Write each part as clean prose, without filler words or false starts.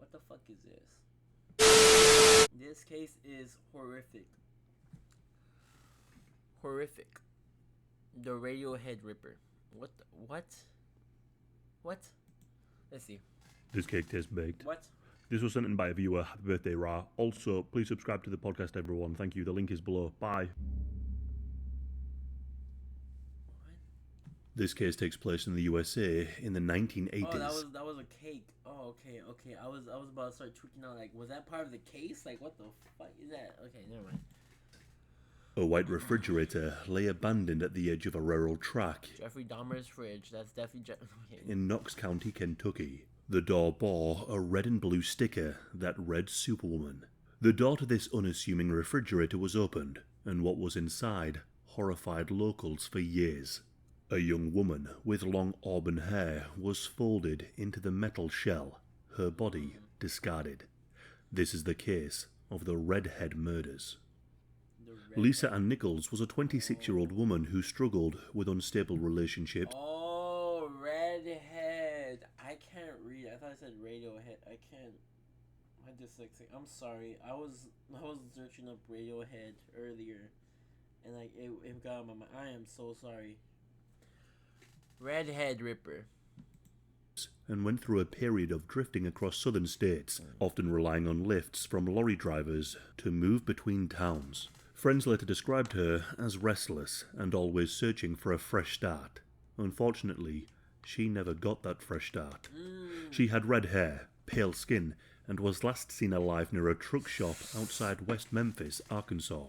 What the fuck is this? This case is horrific. Horrific. The Radiohead Ripper. What? Let's see. This cake tastes baked. What? This was sent in by a viewer. Happy birthday, Ra. Also, please subscribe to the podcast, everyone. Thank you. The link is below. Bye. What? This case takes place in the USA in the 1980s. Oh, that was a cake. Oh, okay. I was about to start tweaking out. Like, was that part of the case? Like, what the fuck is that? Okay, never mind. A white refrigerator lay abandoned at the edge of a rural track Jeffrey Dahmer's fridge. That's definitely okay. in Knox County, Kentucky. The door bore a red and blue sticker that read Superwoman. The door to this unassuming refrigerator was opened, and what was inside horrified locals for years. A young woman with long auburn hair was folded into the metal shell, her body discarded. This is the case of the Redhead murders. Lisa Ann Nichols was a 26-year-old woman who struggled with unstable relationships. Oh, Redhead. I can't read. I thought I said Radiohead. I can't. My dyslexic. I'm sorry. I was searching up Radiohead earlier, and like it got on my mind. I am so sorry. Redhead Ripper. And went through a period of drifting across southern states, often relying on lifts from lorry drivers to move between towns. Friends later described her as restless and always searching for a fresh start. Unfortunately, she never got that fresh start. She had red hair, pale skin, and was last seen alive near a truck shop outside West Memphis, Arkansas.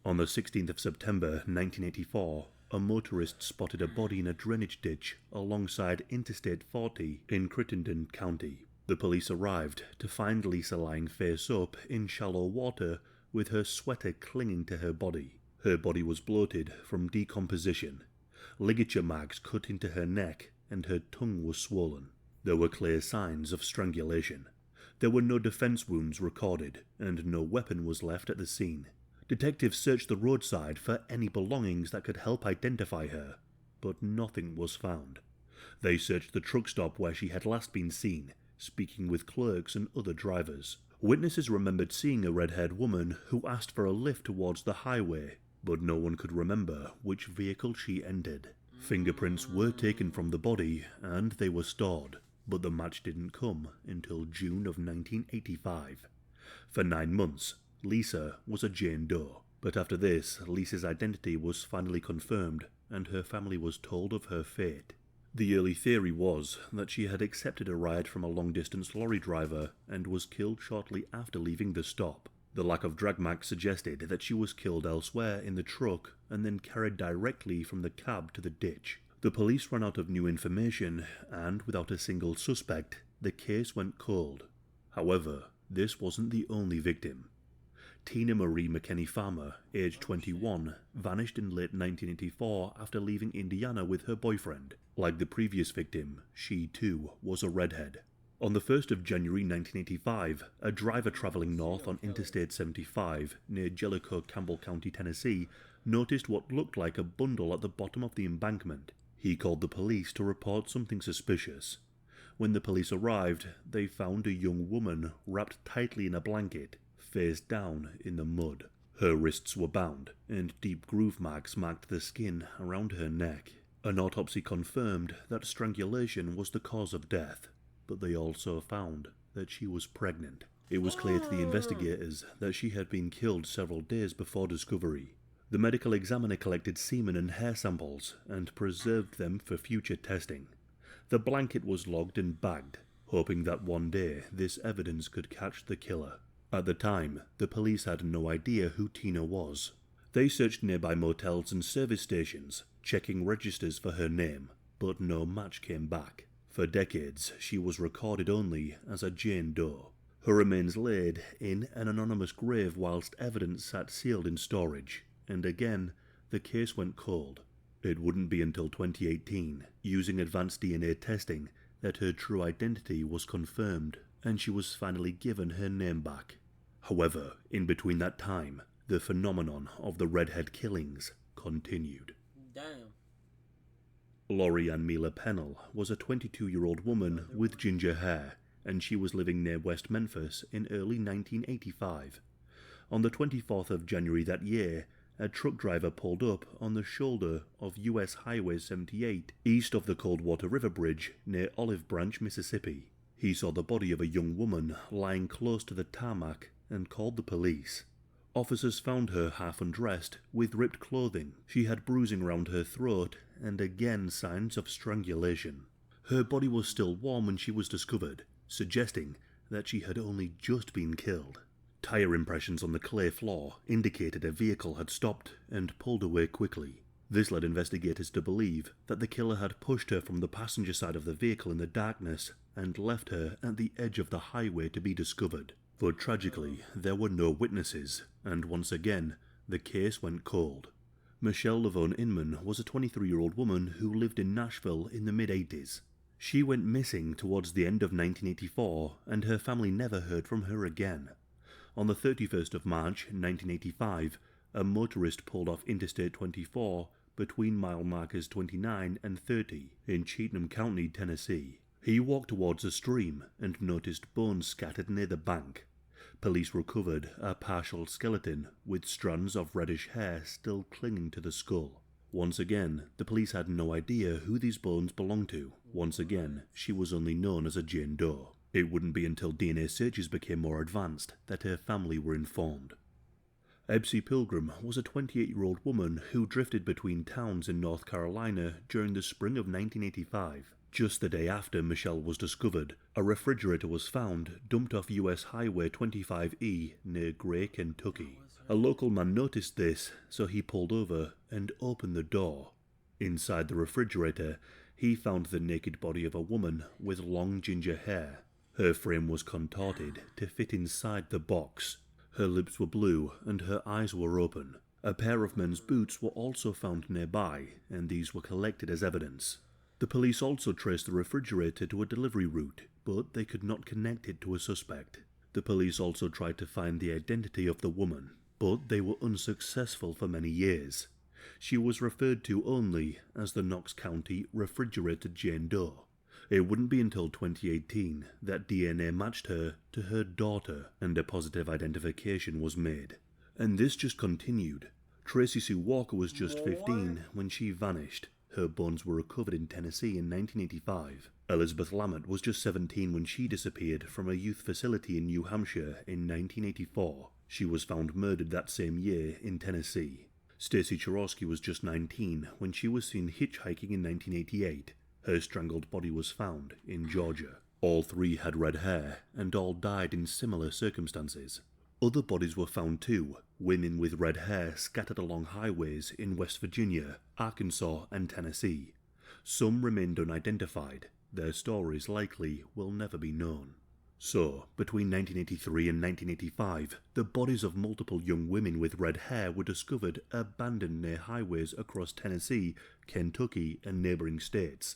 On the 16th of September 1984, a motorist spotted a body in a drainage ditch alongside Interstate 40 in Crittenden County. The police arrived to find Lisa lying face up in shallow water with her sweater clinging to her body. Her body was bloated from decomposition. Ligature marks cut into her neck and her tongue was swollen. There were clear signs of strangulation. There were no defense wounds recorded and no weapon was left at the scene. Detectives searched the roadside for any belongings that could help identify her, but nothing was found. They searched the truck stop where she had last been seen, speaking with clerks and other drivers. Witnesses remembered seeing a red-haired woman who asked for a lift towards the highway, but no one could remember which vehicle she entered. Fingerprints were taken from the body and they were stored, but the match didn't come until June of 1985. For 9 months, Lisa was a Jane Doe, but after this, Lisa's identity was finally confirmed and her family was told of her fate. The early theory was that she had accepted a ride from a long-distance lorry driver and was killed shortly after leaving the stop. The lack of drag marks suggested that she was killed elsewhere in the truck and then carried directly from the cab to the ditch. The police ran out of new information and, without a single suspect, the case went cold. However, this wasn't the only victim. Tina Marie McKenney Farmer, aged 21, vanished in late 1984 after leaving Indiana with her boyfriend. Like the previous victim, she too was a redhead. On the 1st of January 1985, a driver traveling north on Interstate 75 near Jellicoe, Campbell County, Tennessee, noticed what looked like a bundle at the bottom of the embankment. He called the police to report something suspicious. When the police arrived, they found a young woman wrapped tightly in a blanket, face down in the mud. Her wrists were bound, and deep groove marks marked the skin around her neck. An autopsy confirmed that strangulation was the cause of death, but they also found that she was pregnant. It was clear to the investigators that she had been killed several days before discovery. The medical examiner collected semen and hair samples and preserved them for future testing. The blanket was logged and bagged, hoping that one day this evidence could catch the killer. At the time, the police had no idea who Tina was. They searched nearby motels and service stations, checking registers for her name, but no match came back. For decades, she was recorded only as a Jane Doe. Her remains laid in an anonymous grave whilst evidence sat sealed in storage, and again, the case went cold. It wouldn't be until 2018, using advanced DNA testing, that her true identity was confirmed and she was finally given her name back. However, in between that time, the phenomenon of the redhead killings continued. Damn. Laurie Ann Mila Pennell was a 22-year-old woman with ginger hair and she was living near West Memphis in early 1985. On the 24th of January that year, a truck driver pulled up on the shoulder of US Highway 78 east of the Coldwater River Bridge near Olive Branch, Mississippi. He saw the body of a young woman lying close to the tarmac and called the police. Officers found her half undressed, with ripped clothing. She had bruising around her throat and again signs of strangulation. Her body was still warm when she was discovered, suggesting that she had only just been killed. Tire impressions on the clay floor indicated a vehicle had stopped and pulled away quickly. This led investigators to believe that the killer had pushed her from the passenger side of the vehicle in the darkness and left her at the edge of the highway to be discovered. But tragically, there were no witnesses, and once again, the case went cold. Michelle Lavone Inman was a 23-year-old woman who lived in Nashville in the mid-80s. She went missing towards the end of 1984, and her family never heard from her again. On the 31st of March 1985, a motorist pulled off Interstate 24 between mile markers 29 and 30 in Cheatham County, Tennessee. He walked towards a stream and noticed bones scattered near the bank. Police recovered a partial skeleton with strands of reddish hair still clinging to the skull. Once again, the police had no idea who these bones belonged to. Once again, she was only known as a Jane Doe. It wouldn't be until DNA searches became more advanced that her family were informed. Ebsie Pilgrim was a 28-year-old woman who drifted between towns in North Carolina during the spring of 1985. Just the day after Michelle was discovered, a refrigerator was found dumped off US Highway 25E near Gray, Kentucky. A local man noticed this, so he pulled over and opened the door. Inside the refrigerator, he found the naked body of a woman with long ginger hair. Her frame was contorted to fit inside the box. Her lips were blue and her eyes were open. A pair of men's boots were also found nearby, and these were collected as evidence. The police also traced the refrigerator to a delivery route, but they could not connect it to a suspect. The police also tried to find the identity of the woman, but they were unsuccessful for many years. She was referred to only as the Knox County Refrigerator Jane Doe. It wouldn't be until 2018 that DNA matched her to her daughter and a positive identification was made. And this just continued. Tracy Sue Walker was just 15 when she vanished. Her bones were recovered in Tennessee in 1985. Elizabeth Lammett was just 17 when she disappeared from a youth facility in New Hampshire in 1984. She was found murdered that same year in Tennessee. Stacy Chorosky was just 19 when she was seen hitchhiking in 1988. Her strangled body was found in Georgia. All three had red hair, and all died in similar circumstances. Other bodies were found too, women with red hair scattered along highways in West Virginia, Arkansas, and Tennessee. Some remained unidentified. Their stories likely will never be known. So, between 1983 and 1985, the bodies of multiple young women with red hair were discovered abandoned near highways across Tennessee, Kentucky, and neighboring states.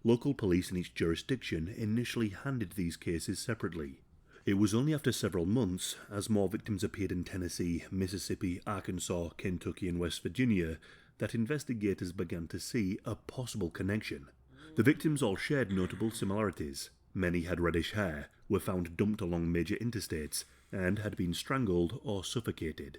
Local police in each jurisdiction initially handled these cases separately. It was only after several months, as more victims appeared in Tennessee, Mississippi, Arkansas, Kentucky, and West Virginia, that investigators began to see a possible connection. The victims all shared notable similarities. Many had reddish hair, were found dumped along major interstates, and had been strangled or suffocated.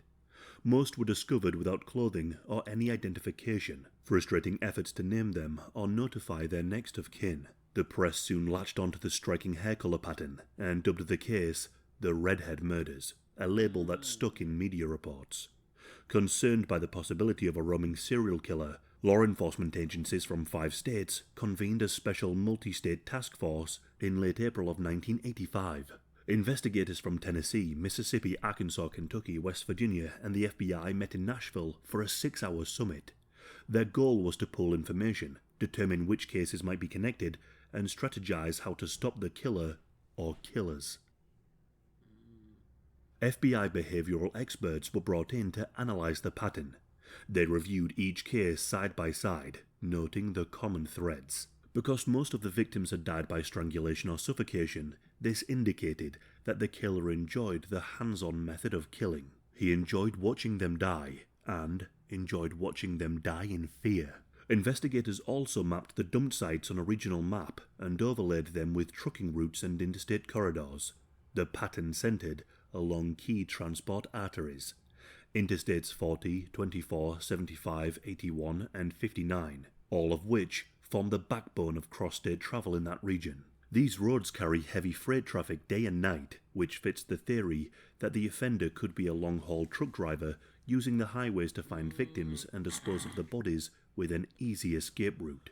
Most were discovered without clothing or any identification, frustrating efforts to name them or notify their next of kin. The press soon latched onto the striking hair colour pattern and dubbed the case the Redhead Murders, a label that stuck in media reports. Concerned by the possibility of a roaming serial killer, law enforcement agencies from 5 states convened a special multi-state task force in late April of 1985. Investigators from Tennessee, Mississippi, Arkansas, Kentucky, West Virginia, and the FBI met in Nashville for a 6-hour summit. Their goal was to pull information, determine which cases might be connected, and strategize how to stop the killer or killers. FBI behavioral experts were brought in to analyze the pattern. They reviewed each case side by side, noting the common threads. Because most of the victims had died by strangulation or suffocation, this indicated that the killer enjoyed the hands-on method of killing. He enjoyed watching them die, and enjoyed watching them die in fear. Investigators also mapped the dump sites on a regional map and overlaid them with trucking routes and interstate corridors. The pattern centered along key transport arteries, Interstates 40, 24, 75, 81, and 59, all of which form the backbone of cross-state travel in that region. These roads carry heavy freight traffic day and night, which fits the theory that the offender could be a long-haul truck driver using the highways to find victims and dispose of the bodies with an easy escape route.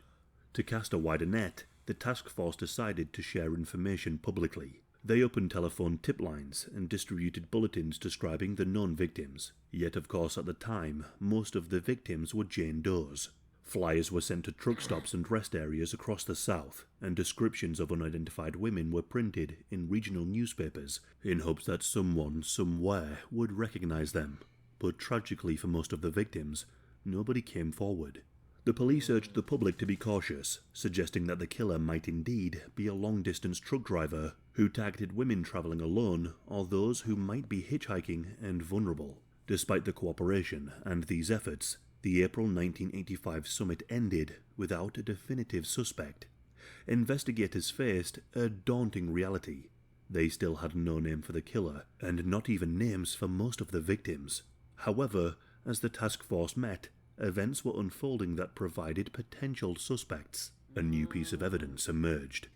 To cast a wider net, the task force decided to share information publicly. They opened telephone tip lines and distributed bulletins describing the known victims. Yet, of course, at the time, most of the victims were Jane Does. Flyers were sent to truck stops and rest areas across the South, and descriptions of unidentified women were printed in regional newspapers in hopes that someone, somewhere, would recognize them. But tragically for most of the victims, nobody came forward. The police urged the public to be cautious, suggesting that the killer might indeed be a long-distance truck driver who targeted women travelling alone or those who might be hitchhiking and vulnerable. Despite the cooperation and these efforts, the April 1985 summit ended without a definitive suspect. Investigators faced a daunting reality. They still had no name for the killer, and not even names for most of the victims. However, as the task force met, events were unfolding that provided potential suspects. A new piece of evidence emerged.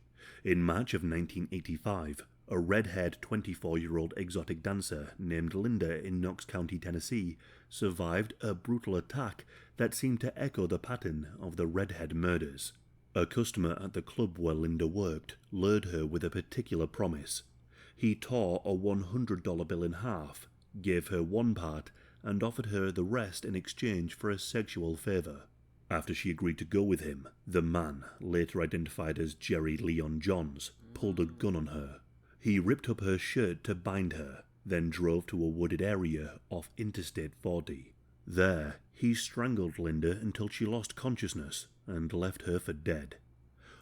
In March of 1985, a red-haired 24-year-old exotic dancer named Linda in Knox County, Tennessee, survived a brutal attack that seemed to echo the pattern of the Redhead murders. A customer at the club where Linda worked lured her with a particular promise. He tore a $100 bill in half, gave her one part, and offered her the rest in exchange for a sexual favor. After she agreed to go with him, the man, later identified as Jerry Leon Johns, pulled a gun on her. He ripped up her shirt to bind her, then drove to a wooded area off Interstate 40. There, he strangled Linda until she lost consciousness and left her for dead.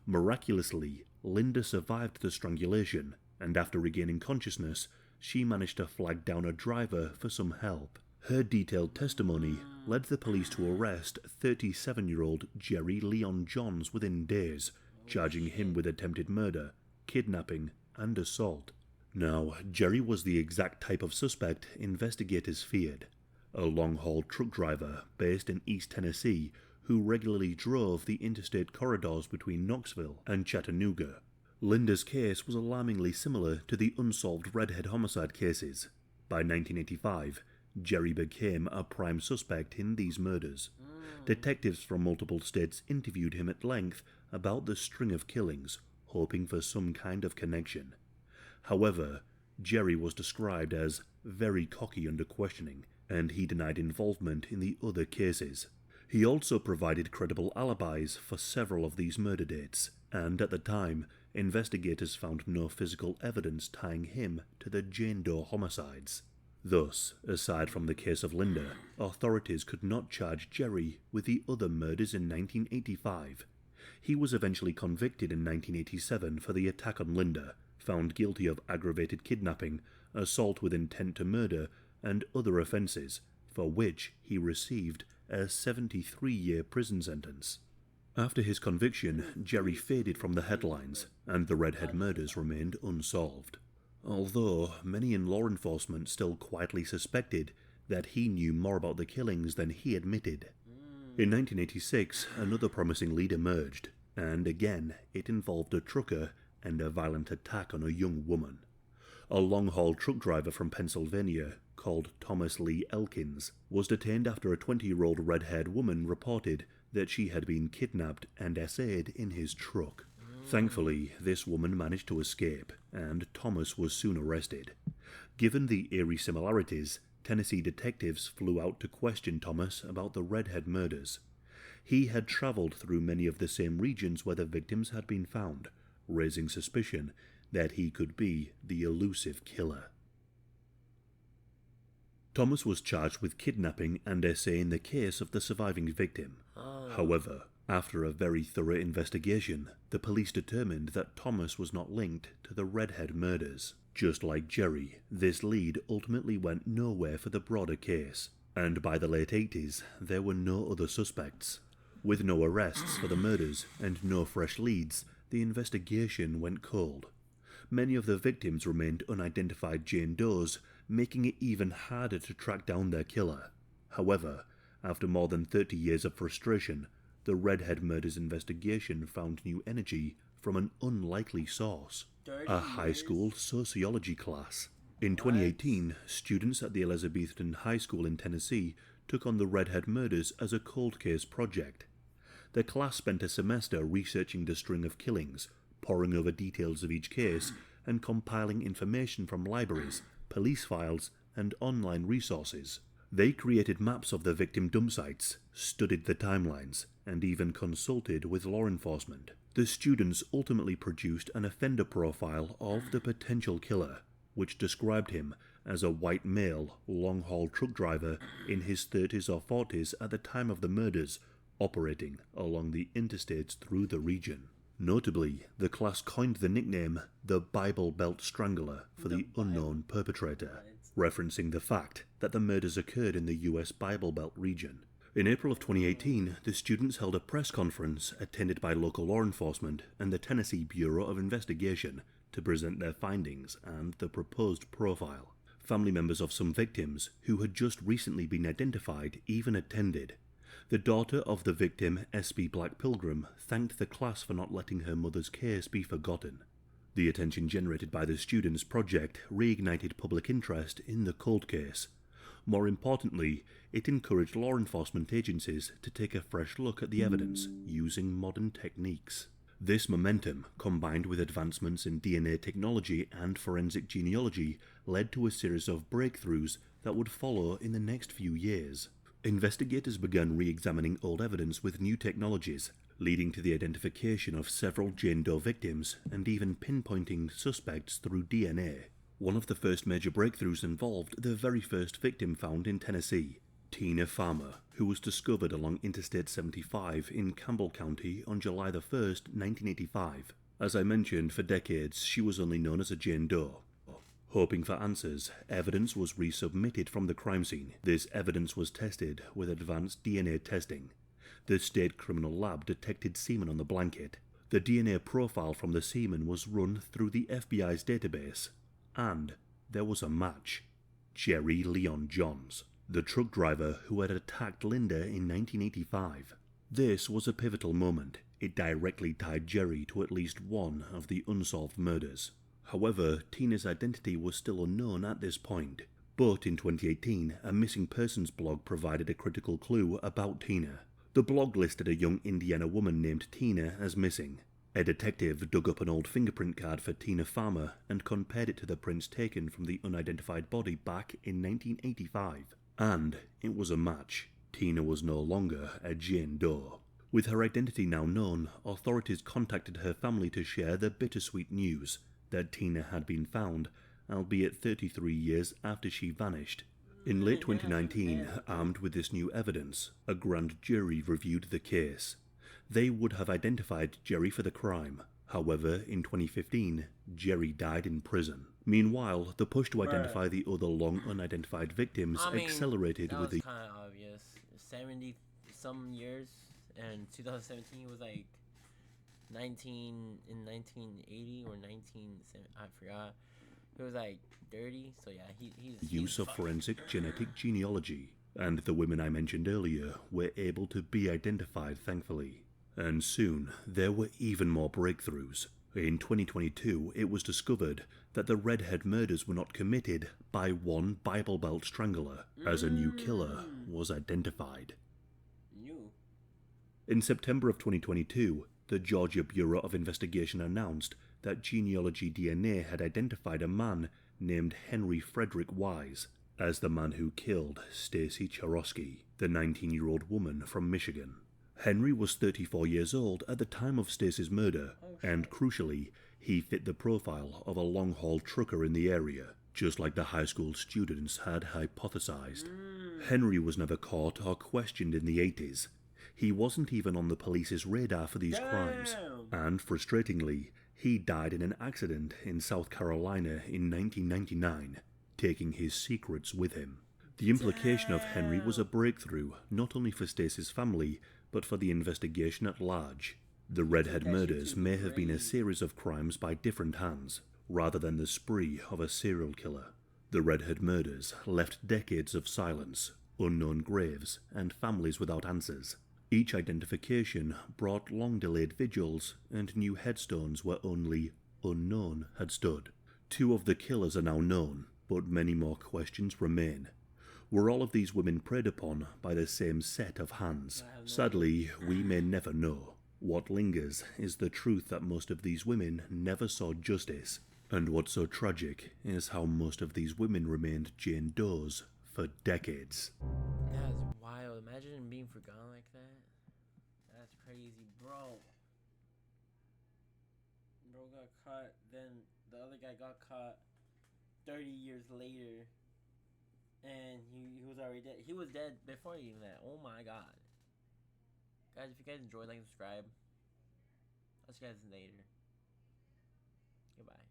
Miraculously, Linda survived the strangulation, and after regaining consciousness, she managed to flag down a driver for some help. Her detailed testimony led the police to arrest 37-year-old Jerry Leon Johns within days, charging him with attempted murder, kidnapping, and assault. Now, Jerry was the exact type of suspect investigators feared. A long-haul truck driver based in East Tennessee who regularly drove the interstate corridors between Knoxville and Chattanooga. Linda's case was alarmingly similar to the unsolved Redhead homicide cases. By 1985, Jerry became a prime suspect in these murders. Detectives from multiple states interviewed him at length about the string of killings, hoping for some kind of connection. However, Jerry was described as very cocky under questioning, and he denied involvement in the other cases. He also provided credible alibis for several of these murder dates, and at the time, investigators found no physical evidence tying him to the Jane Doe homicides. Thus, aside from the case of Linda, authorities could not charge Jerry with the other murders in 1985. He was eventually convicted in 1987 for the attack on Linda, found guilty of aggravated kidnapping, assault with intent to murder, and other offences, for which he received a 73-year prison sentence. After his conviction, Jerry faded from the headlines, and the Redhead murders remained unsolved. Although many in law enforcement still quietly suspected that he knew more about the killings than he admitted. In 1986, another promising lead emerged, and again it involved a trucker and a violent attack on a young woman. A long-haul truck driver from Pennsylvania, called Thomas Lee Elkins, was detained after a 20-year-old red-haired woman reported that she had been kidnapped and essayed in his truck. Thankfully, this woman managed to escape, and Thomas was soon arrested. Given the eerie similarities, Tennessee detectives flew out to question Thomas about the Redhead murders. He had travelled through many of the same regions where the victims had been found, raising suspicion that he could be the elusive killer. Thomas was charged with kidnapping and essaying the case of the surviving victim. However, after a very thorough investigation, the police determined that Thomas was not linked to the Redhead murders. Just like Jerry, this lead ultimately went nowhere for the broader case, and by the late 80s, there were no other suspects. With no arrests for the murders and no fresh leads, the investigation went cold. Many of the victims remained unidentified Jane Does, making it even harder to track down their killer. However, after more than 30 years of frustration, the Redhead murders investigation found new energy from an unlikely source: a high school sociology class. In 2018, students at the Elizabethton High School in Tennessee took on the Redhead murders as a cold case project. The class spent a semester researching the string of killings, poring over details of each case, and compiling information from libraries, police files, and online resources. They created maps of the victim dump sites, studied the timelines, and even consulted with law enforcement. The students ultimately produced an offender profile of the potential killer, which described him as a white male, long-haul truck driver in his 30s or 40s at the time of the murders, operating along the interstates through the region. Notably, the class coined the nickname the Bible Belt Strangler for the unknown perpetrator, referencing the fact that the murders occurred in the US Bible Belt region. In April of 2018, the students held a press conference attended by local law enforcement and the Tennessee Bureau of Investigation to present their findings and the proposed profile. Family members of some victims, who had just recently been identified, even attended. The daughter of the victim, S.B. Black Pilgrim, thanked the class for not letting her mother's case be forgotten. The attention generated by the students' project reignited public interest in the cold case. More importantly, it encouraged law enforcement agencies to take a fresh look at the evidence using modern techniques. This momentum, combined with advancements in DNA technology and forensic genealogy, led to a series of breakthroughs that would follow in the next few years. Investigators began re-examining old evidence with new technologies, leading to the identification of several Jane Doe victims and even pinpointing suspects through DNA. One of the first major breakthroughs involved the very first victim found in Tennessee, Tina Farmer, who was discovered along Interstate 75 in Campbell County on July 1, 1985. As I mentioned, for decades she was only known as a Jane Doe. Hoping for answers, evidence was resubmitted from the crime scene. This evidence was tested with advanced DNA testing. The state criminal lab detected semen on the blanket. The DNA profile from the semen was run through the FBI's database. And there was a match. Jerry Leon Johns, the truck driver who had attacked Linda in 1985. This was a pivotal moment. It directly tied Jerry to at least one of the unsolved murders. However, Tina's identity was still unknown at this point. But in 2018, a missing persons blog provided a critical clue about Tina. The blog listed a young Indiana woman named Tina as missing. A detective dug up an old fingerprint card for Tina Farmer and compared it to the prints taken from the unidentified body back in 1985. And it was a match. Tina was no longer a Jane Doe. With her identity now known, authorities contacted her family to share the bittersweet news that Tina had been found, albeit 33 years after she vanished. In late 2019, armed with this new evidence, a grand jury reviewed the case. They would have identified Jerry for the crime. However, in 2015, Jerry died in prison. Meanwhile, the push to identify the other long unidentified victims accelerated with the... That was kind of obvious. 70-some years, and 2017 was like 1980 or 19... I forgot. It was like 30, so yeah, he's use of forensic genetic genealogy, and the women I mentioned earlier were able to be identified, thankfully. And soon, there were even more breakthroughs. In 2022, it was discovered that the Redhead murders were not committed by one Bible Belt strangler, as a new killer was identified. In September of 2022, the Georgia Bureau of Investigation announced that genealogy DNA had identified a man named Henry Frederick Wise as the man who killed Stacy Charosky, the 19-year-old woman from Michigan. Henry was 34 years old at the time of Stacy's murder, and crucially, he fit the profile of a long-haul trucker in the area, just like the high school students had hypothesized. Henry was never caught or questioned in the 80s. He wasn't even on the police's radar for these crimes, and frustratingly, he died in an accident in South Carolina in 1999, taking his secrets with him. The implication of Henry was a breakthrough, not only for Stacy's family, but for the investigation at large. The Redhead murders may have been a series of crimes by different hands, rather than the spree of a serial killer. The Redhead murders left decades of silence, unknown graves, and families without answers. Each identification brought long-delayed vigils and new headstones where only unknown had stood. 2 of the killers are now known, but many more questions remain. Were all of these women preyed upon by the same set of hands? Sadly, we may never know. What lingers is the truth that most of these women never saw justice. And what's so tragic is how most of these women remained Jane Does for decades. That's wild. Imagine being forgotten like that. That's crazy, bro. Bro got caught, then the other guy got caught 30 years later. And he was already dead. He was dead before even that. Oh my god. Guys, if you guys enjoyed, like and subscribe. I'll see you guys later. Goodbye.